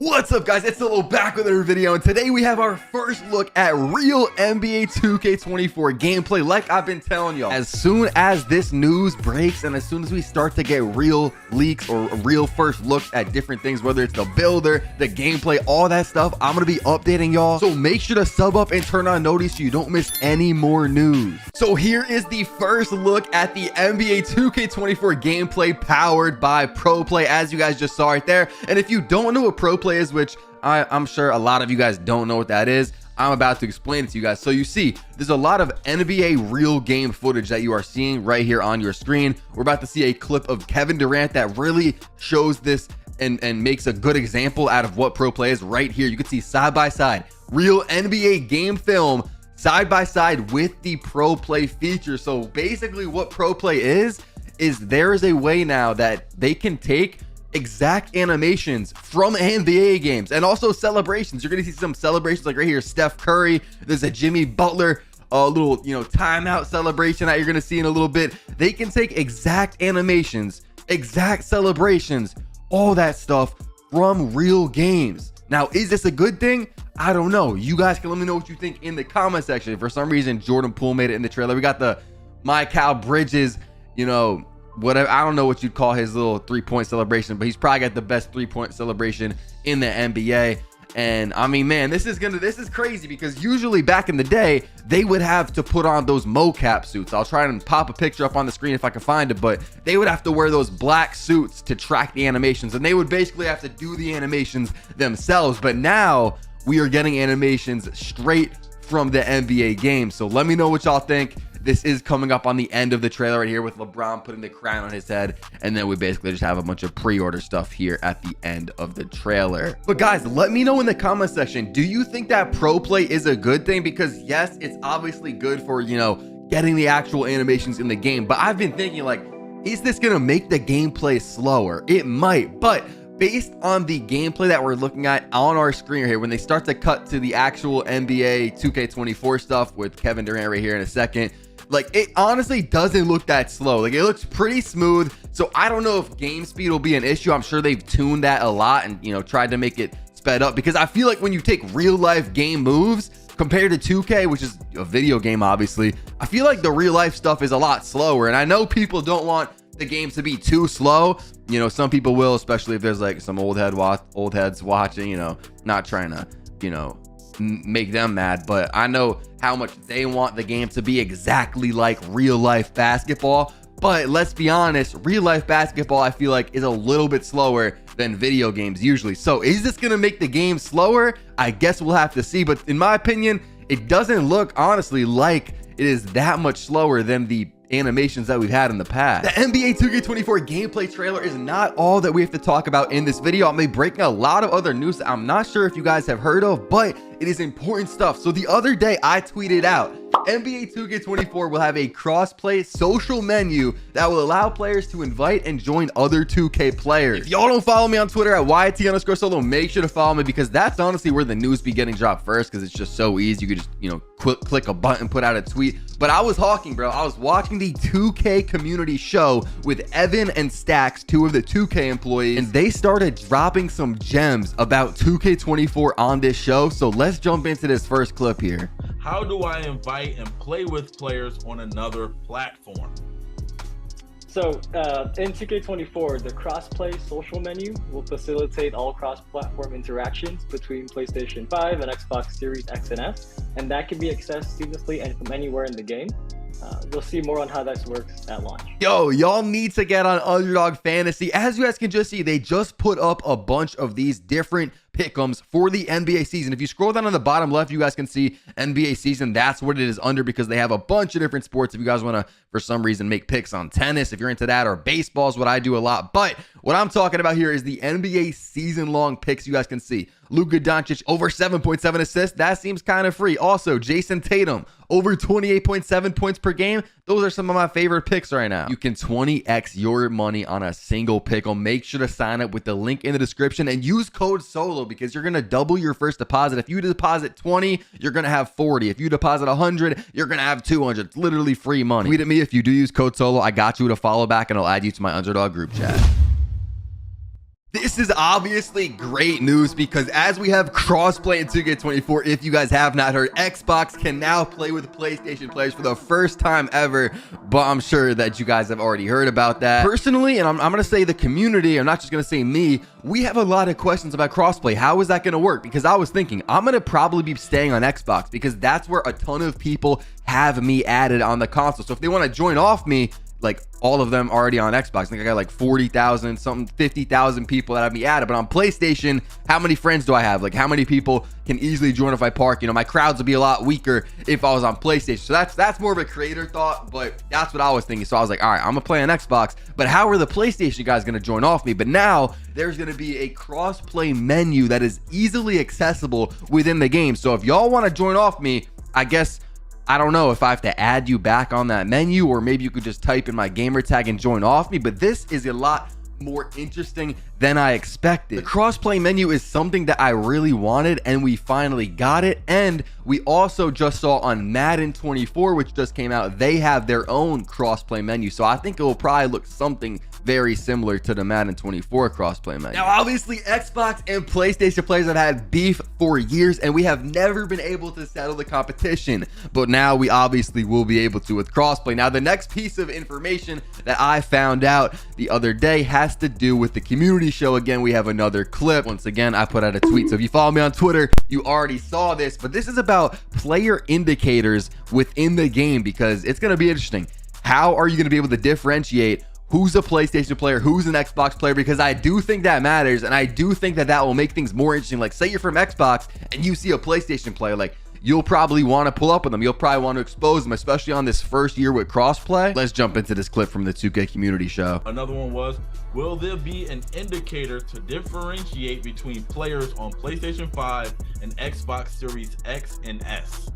What's up, guys? It's Solo back with another video, and today we have our first look at real NBA 2K24 gameplay. Like I've been telling y'all, as soon as this news breaks and as soon as we start to get real leaks or real first looks at different things, whether it's the builder, the gameplay, all that stuff, I'm gonna be updating y'all. So make sure to sub up and turn on notice so you don't miss any more news. So here is the first look at the NBA 2K24 gameplay powered by ProPlay, as you guys just saw right there. And if you don't know what ProPlay is, which I'm sure a lot of you guys don't know what that is, I'm about to explain it to you guys. So you see, there's a lot of NBA real game footage that you are seeing right here on your screen. We're about to see a clip of Kevin Durant that really shows this and makes a good example out of what ProPlay is right here. You can see side by side real NBA game film side by side with the ProPlay feature. So basically what ProPlay is there is a way now that they can take exact animations from NBA games and also celebrations. You're gonna see some celebrations like right here, Steph Curry. There's a Jimmy Butler little timeout celebration that you're gonna see in a little bit. They can take exact animations, exact celebrations, all that stuff from real games. Now, is this a good thing? I don't know. You guys can let me know what you think in the comment section. For some reason, Jordan Poole made it in the trailer. We got the Mikal Bridges, whatever, I don't know what you'd call his little 3-point celebration, but he's probably got the best 3-point celebration in the NBA. And I mean, man, this is crazy because usually back in the day they would have to put on those mocap suits. I'll try and pop a picture up on the screen if I can find it, but they would have to wear those black suits to track the animations, and they would basically have to do the animations themselves. But now we are getting animations straight from the NBA game. So let me know what y'all think. This is coming up on the end of the trailer right here with LeBron putting the crown on his head. And then we basically just have a bunch of pre-order stuff here at the end of the trailer. But guys, let me know in the comment section, do you think that ProPlay is a good thing? Because yes, it's obviously good for, getting the actual animations in the game. But I've been thinking, like, is this going to make the gameplay slower? It might, but based on the gameplay that we're looking at on our screen here, when they start to cut to the actual NBA 2K24 stuff with Kevin Durant right here in a second, like, it honestly doesn't look that slow. Like, it looks pretty smooth. So I don't know if game speed will be an issue. I'm sure they've tuned that a lot and tried to make it sped up, because I feel like when you take real life game moves compared to 2K, which is a video game, obviously, I feel like the real life stuff is a lot slower. And I know people don't want the games to be too slow. Some people will, especially if there's like some old heads watching, not trying to, make them mad, but I know how much they want the game to be exactly like real life basketball. But let's be honest, real life basketball, I feel like, is a little bit slower than video games usually. So is this gonna make the game slower? I guess we'll have to see. But in my opinion, it doesn't look honestly like it is that much slower than the animations that we've had in the past. The NBA 2K24 gameplay trailer is not all that we have to talk about in this video. I'm gonna be breaking a lot of other news that I'm not sure if you guys have heard of, but it is important stuff. So the other day I tweeted out, NBA 2K24 will have a cross-play social menu that will allow players to invite and join other 2K players. If y'all don't follow me on Twitter at YT_solo, make sure to follow me, because that's honestly where the news be getting dropped first, because it's just so easy. You could just, click a button, put out a tweet. But I was hawking, bro. I was watching the 2K community show with Evan and Stacks, 2 of the 2K employees, and they started dropping some gems about 2K24 on this show. So let's jump into this first clip here. How do I invite and play with players on another platform? So in 2K24, the cross-play social menu will facilitate all cross-platform interactions between PlayStation 5 and Xbox Series X and S, and that can be accessed seamlessly and from anywhere in the game. You'll see more on how that works at launch. Yo, y'all need to get on Underdog Fantasy. As you guys can just see, they just put up a bunch of these different pick'ems for the NBA season. If you scroll down on the bottom left, you guys can see NBA season. That's what it is under, because they have a bunch of different sports. If you guys want to, for some reason, make picks on tennis, if you're into that, or baseball is what I do a lot. But what I'm talking about here is the NBA season-long picks. You guys can see Luka Doncic over 7.7 assists. That seems kind of free. Also, Jason Tatum over 28.7 points per game. Those are some of my favorite picks right now. You can 20x your money on a single pick'em. Make sure to sign up with the link in the description and use code SOLO, because you're going to double your first deposit. If you deposit 20, you're going to have 40. If you deposit 100, you're going to have 200. It's literally free money. Tweet at me if you do use code SOLO. I got you to follow back, and I'll add you to my Underdog group chat. This is obviously great news because as we have crossplay in 2K24, if you guys have not heard, Xbox can now play with PlayStation players for the first time ever, but I'm sure that you guys have already heard about that. Personally, and I'm going to say the community, I'm not just going to say me, we have a lot of questions about crossplay. How is that going to work? Because I was thinking I'm going to probably be staying on Xbox because that's where a ton of people have me added on the console. So if they want to join off me, like all of them already on Xbox. I think I got like 40,000 something, 50,000 people that have me added. But on PlayStation, how many friends do I have? Like how many people can easily join if I park? You know, my crowds would be a lot weaker if I was on PlayStation. So that's more of a creator thought, but that's what I was thinking. So I was like, all right, I'm gonna play on Xbox, but how are the PlayStation guys gonna join off me? But now there's gonna be a cross-play menu that is easily accessible within the game. So if y'all want to join off me, I guess I don't know if I have to add you back on that menu, or maybe you could just type in my gamer tag and join off me. But this is a lot more interesting than I expected. The crossplay menu is something that I really wanted, and we finally got it. And we also just saw on Madden 24, which just came out, they have their own crossplay menu. So I think it will probably look something very similar to the Madden 24 crossplay menu. Now, obviously, Xbox and PlayStation players have had beef for years, and we have never been able to settle the competition. But now we obviously will be able to with crossplay. Now, the next piece of information that I found out the other day has to do with the community show. Again, we have another clip. Once again, I put out a tweet. So if you follow me on Twitter, you already saw this, but this is about player indicators within the game because it's going to be interesting. How are you going to be able to differentiate who's a PlayStation player, who's an Xbox player? Because I do think that matters, and I do think that that will make things more interesting. Like, say you're from Xbox and you see a PlayStation player, like, you'll probably want to pull up with them. You'll probably want to expose them, especially on this first year with crossplay. Let's jump into this clip from the 2K community show. Another one was, will there be an indicator to differentiate between players on PlayStation 5 and Xbox Series X and S?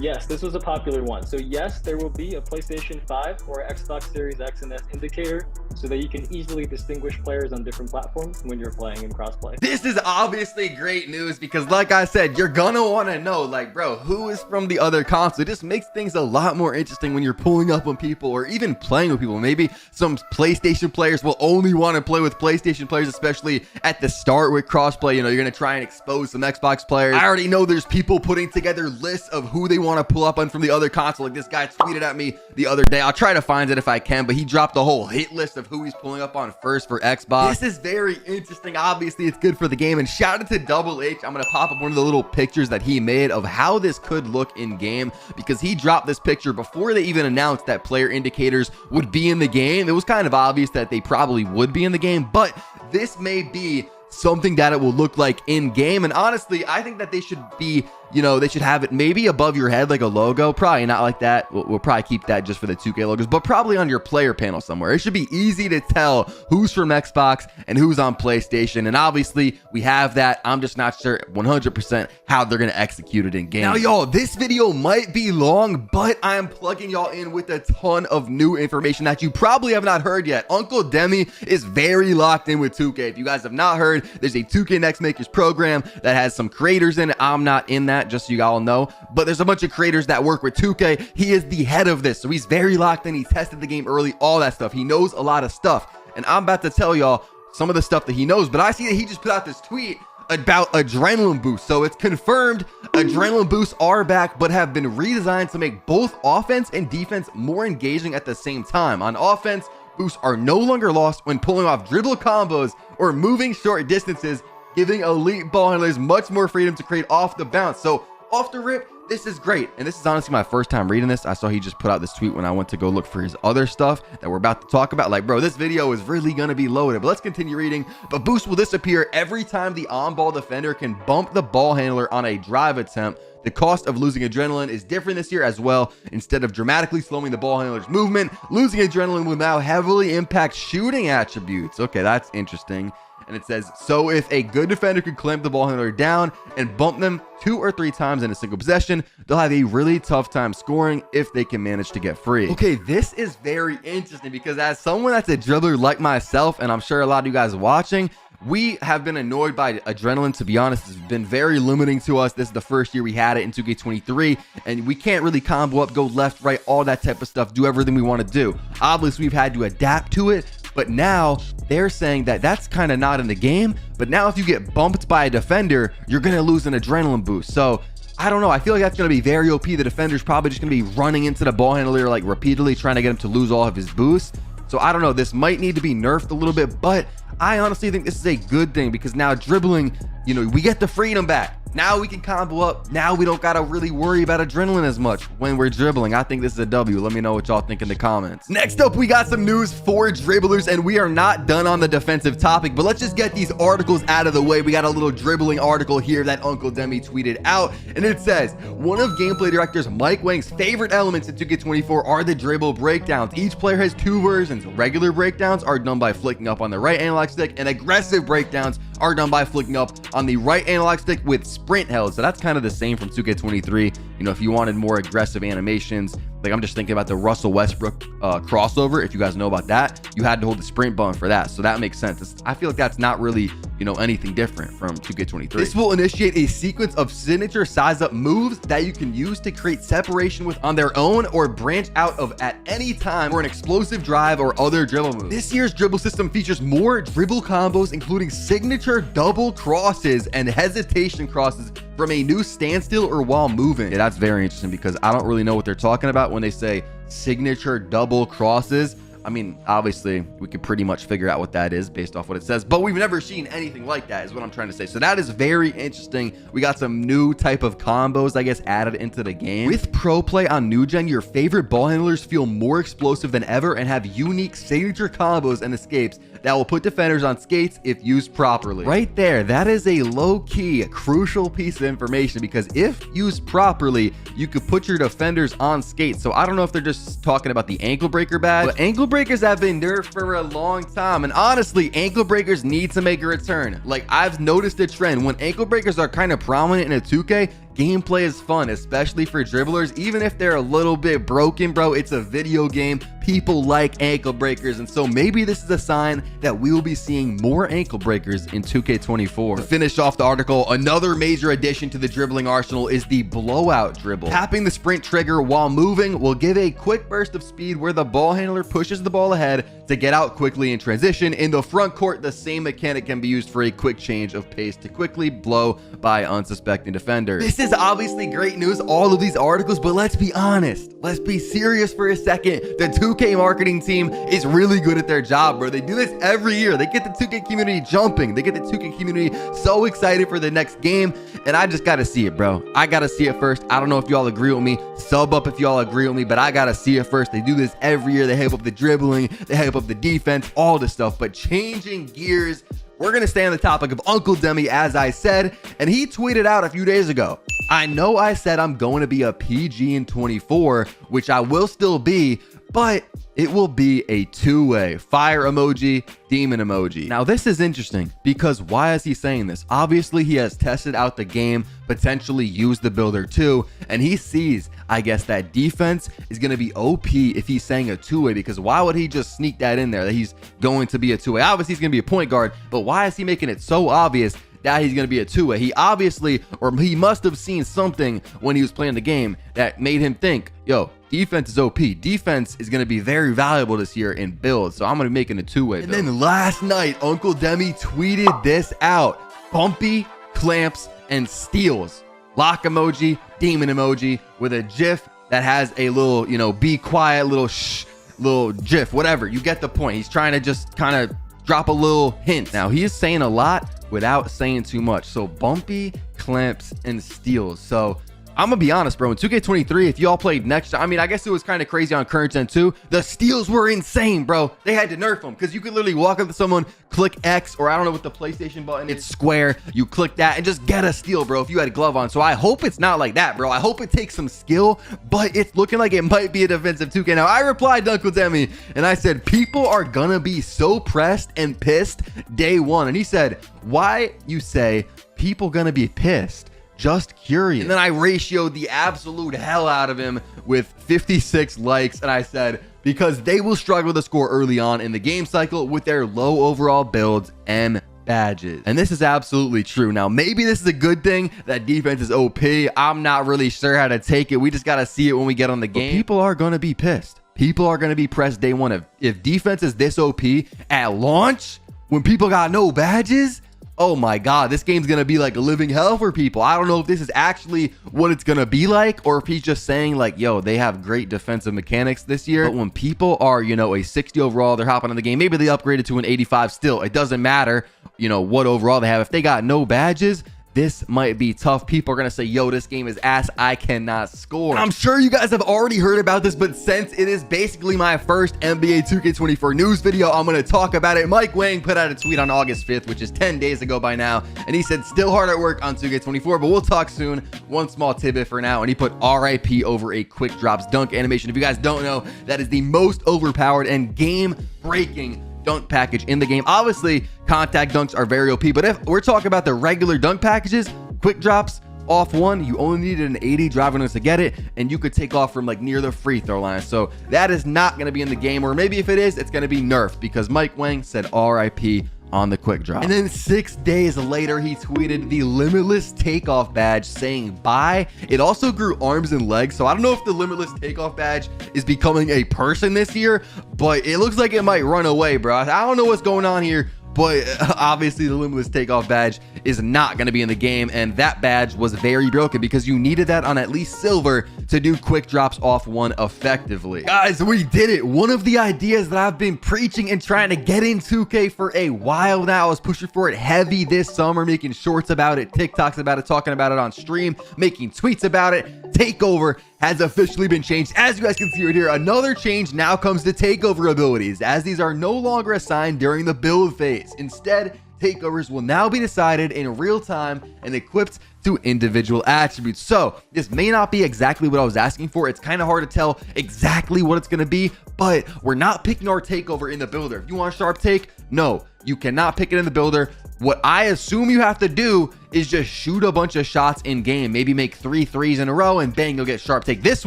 Yes, this was a popular one. So yes, there will be a PlayStation 5 or Xbox Series X and S indicator so that you can easily distinguish players on different platforms when you're playing in crossplay. This is obviously great news because, like I said, you're gonna want to know, like, bro, who is from the other console. It just makes things a lot more interesting when you're pulling up on people or even playing with people. Maybe some PlayStation players will only want to play with PlayStation players, especially at the start with crossplay. You know, you're gonna try and expose some Xbox players. I already know there's people putting together lists of who they want to pull up on from the other console. Like, this guy tweeted at me the other day. I'll try to find it if I can, but he dropped a whole hit list of who he's pulling up on first for Xbox. This is very interesting. Obviously, it's good for the game. And shout out to Double H. I'm gonna pop up one of the little pictures that he made of how this could look in game, because he dropped this picture before they even announced that player indicators would be in the game. It was kind of obvious that they probably would be in the game, but this may be something that it will look like in game. And honestly, I think that they should be, you know, they should have it maybe above your head like a logo. Probably not like that. We'll probably keep that just for the 2K logos, but probably on your player panel somewhere. It should be easy to tell who's from Xbox and who's on PlayStation. And obviously we have that. I'm just not sure 100% how they're going to execute it in game. Now, y'all, this video might be long, but I am plugging y'all in with a ton of new information that you probably have not heard yet. Uncle Demi is very locked in with 2K. If you guys have not heard, there's a 2K Next Makers program that has some creators in it. I'm not in that, just so you all know, but there's a bunch of creators that work with 2K. He is the head of this, so he's very locked in. He tested the game early, all that stuff. He knows a lot of stuff, and I'm about to tell y'all some of the stuff that he knows. But I see that he just put out this tweet about adrenaline boost. So it's confirmed adrenaline boosts are back, but have been redesigned to make both offense and defense more engaging at the same time. On offense, boosts are no longer lost when pulling off dribble combos or moving short distances, giving elite ball handlers much more freedom to create off the bounce. So off the rip, this is great. And this is honestly my first time reading this. I saw he just put out this tweet when I went to go look for his other stuff that we're about to talk about. Like, bro, this video is really gonna be loaded, but let's continue reading. But boost will disappear every time the on-ball defender can bump the ball handler on a drive attempt. The cost of losing adrenaline is different this year as well. Instead of dramatically slowing the ball handler's movement, losing adrenaline will now heavily impact shooting attributes. Okay, that's interesting. And it says, so if a good defender could clamp the ball handler down and bump them 2 or 3 times in a single possession, they'll have a really tough time scoring if they can manage to get free. Okay, this is very interesting because as someone that's a dribbler like myself, and I'm sure a lot of you guys watching, we have been annoyed by adrenaline. To be honest, it's been very limiting to us. This is the first year we had it in 2K23, and we can't really combo up, go left, right, all that type of stuff, do everything we want to do. Obviously, we've had to adapt to it, But now they're saying that that's kind of not in the game. But now if you get bumped by a defender, you're going to lose an adrenaline boost. So I don't know. I feel like that's going to be very OP. The defender's probably just going to be running into the ball handler like repeatedly, trying to get him to lose all of his boosts. So I don't know. This might need to be nerfed a little bit, but I honestly think this is a good thing because now dribbling, you know, we get the freedom back. Now we can combo up. Now we don't got to really worry about adrenaline as much when we're dribbling. I think this is a W. Let me know what y'all think in the comments. Next up, we got some news for dribblers, and we are not done on the defensive topic, but let's just get these articles out of the way. We got a little dribbling article here that Uncle Demi tweeted out, and it says, one of gameplay director Mike Wang's favorite elements in 2K24 are the dribble breakdowns. Each player has two versions. Regular breakdowns are done by flicking up on the right analog stick, and aggressive breakdowns are done by flicking up on the right analog stick with sprint held. So that's kind of the same from 2K23. You know, if you wanted more aggressive animations, like I'm just thinking about the Russell Westbrook crossover. If you guys know about that, you had to hold the sprint button for that. So that makes sense. I feel like that's not really, you know, anything different from 2K23. This will initiate a sequence of signature size up moves that you can use to create separation with on their own or branch out of at any time for an explosive drive or other dribble moves. This year's dribble system features more dribble combos, including signature double crosses and hesitation crosses from a new standstill or while moving. Yeah, that's very interesting because I don't really know what they're talking about when they say signature double crosses. I mean, obviously we could pretty much figure out what that is based off what it says, but we've never seen anything like that is what I'm trying to say. So that is very interesting. We got some new type of combos, I guess, added into the game. With pro play on new gen, your favorite ball handlers feel more explosive than ever and have unique signature combos and escapes that will put defenders on skates if used properly. Right there, that is a low-key crucial piece of information because if used properly, you could put your defenders on skates. So I don't know if they're just talking about the ankle breaker badge, but ankle breakers have been nerfed for a long time, and honestly, ankle breakers need to make a return. Like, I've noticed a trend when ankle breakers are kind of prominent in a 2K, gameplay is fun, especially for dribblers. Even if they're a little bit broken, bro, it's a video game. People like ankle breakers, and so maybe this is a sign that we will be seeing more ankle breakers in 2K24. To finish off the article, another major addition to the dribbling arsenal is the blowout dribble. Tapping the sprint trigger while moving will give a quick burst of speed where the ball handler pushes the ball ahead to get out quickly in transition. In the front court, the same mechanic can be used for a quick change of pace to quickly blow by unsuspecting defenders. This is obviously great news, all of these articles, but let's be honest. Let's be serious for a second. The 2K marketing team is really good at their job, bro. They do this every year. They get the 2K community jumping. They get the 2K community so excited for the next game, and I just gotta see it, bro. I gotta see it first. I don't know if y'all agree with me. Sub up if y'all agree with me, but I gotta see it first. They do this every year. They hype up the dribbling, they hype up the defense, all this stuff. But changing gears, we're going to stay on the topic of Uncle Demi, as I said, and he tweeted out a few days ago, I know I said I'm going to be a PG in 24, which I will still be, but it will be a two-way fire emoji, demon emoji. Now, this is interesting because why is he saying this? Obviously, he has tested out the game, potentially used the builder too, and he sees, I guess, that defense is going to be OP if he's saying a two-way, because why would he just sneak that in there that he's going to be a two-way? Obviously, he's going to be a point guard, but why is he making it so obvious that he's going to be a two-way? He obviously, or he must have seen something when he was playing the game that made him think, yo, defense is OP. Defense is going to be very valuable this year in builds, so I'm going to be making a two-way build. And then last night, Uncle Demi tweeted this out. Bumpy, clamps, and steals. Lock emoji, demon emoji, with a GIF that has a little, you know, be quiet, little shh, little GIF, whatever. You get the point. He's trying to just kind of drop a little hint. Now, he is saying a lot without saying too much. So bumpy, clamps, and steals. So I'm gonna be honest, bro, in 2K23, if y'all played next gen, I mean, I guess it was kind of crazy on current gen too. The steals were insane, bro. They had to nerf them because you could literally walk up to someone, click X, or I don't know what the PlayStation button is, square, you click that and just get a steal, bro, if you had a glove on. So I hope it's not like that, bro. I hope it takes some skill, but it's looking like it might be a defensive 2K. Now, I replied to Uncle Demi and I said, people are gonna be so pressed and pissed day one. And he said, why you say people gonna be pissed? Just curious. And then I ratioed the absolute hell out of him with 56 likes, and I said, because they will struggle to score early on in the game cycle with their low overall builds and badges. And this is absolutely true. Now, maybe this is a good thing that defense is OP. I'm not really sure how to take it. We just got to see it when we get on the game. But people are going to be pissed. people are going to be pressed day one. If defense is this OP at launch, when people got no badges, oh my God, this game's going to be like a living hell for people. I don't know if this is actually what it's going to be like, or if he's just saying like, yo, they have great defensive mechanics this year. But when people are, you know, a 60 overall, they're hopping on the game. Maybe they upgraded to an 85 still. It doesn't matter, you know, what overall they have. If they got no badges, this might be tough. People are going to say, yo, this game is ass. I cannot score. I'm sure you guys have already heard about this, but since it is basically my first NBA 2K24 news video, I'm going to talk about it. Mike Wang put out a tweet on August 5th, which is 10 days ago by now. And he said, still hard at work on 2K24, but we'll talk soon. One small tidbit for now. And he put RIP over a quick drops dunk animation. If you guys don't know, that is the most overpowered and game breaking dunk package in the game. Obviously, contact dunks are very OP, but if we're talking about the regular dunk packages, quick drops off one, you only needed an 80 driving dunk to get it, and you could take off from like near the free throw line. So that is not going to be in the game, or maybe if it is, it's going to be nerfed because Mike Wang said RIP on the quick drop. And then 6 days later, he tweeted the Limitless Takeoff badge saying bye. It also grew arms and legs, so I don't know if the Limitless Takeoff badge is becoming a person this year, but it looks like it might run away, bro. I don't know what's going on here, but obviously the Limitless Takeoff badge is not going to be in the game, and that badge was very broken because you needed that on at least silver to do quick drops off one effectively. Guys, we did it. One of the ideas that I've been preaching and trying to get in 2K for a while now. I was pushing for it heavy this summer, making shorts about it, TikToks about it, talking about it on stream, making tweets about it. Takeover has officially been changed. As you guys can see right here, another change now comes to takeover abilities, as these are no longer assigned during the build phase. Instead, takeovers will now be decided in real time and equipped to individual attributes. So this may not be exactly what I was asking for. It's kind of hard to tell exactly what it's going to be, but we're not picking our takeover in the builder. If you want a sharp take, no, you cannot pick it in the builder. What I assume you have to do is just shoot a bunch of shots in game, maybe make 3 threes in a row, and bang, you'll get sharp take. This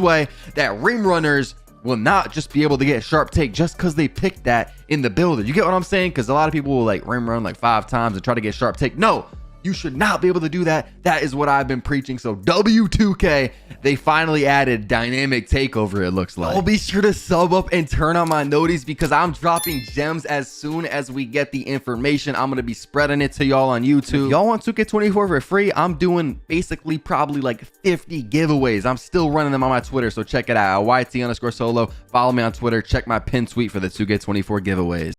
way, that rim runners will not just be able to get sharp take just because they picked that in the builder. You get what I'm saying? Because a lot of people will like rim run like 5 times and try to get sharp take. No, you should not be able to do that. That is what I've been preaching. So W2K, they finally added dynamic takeover, it looks like. I'll be sure to sub up and turn on my noties because I'm dropping gems as soon as we get the information. I'm going to be spreading it to y'all on YouTube. If y'all want 2K24 for free, I'm doing basically probably like 50 giveaways. I'm still running them on my Twitter, so check it out. YT_solo. Follow me on Twitter. Check my pinned tweet for the 2K24 giveaways.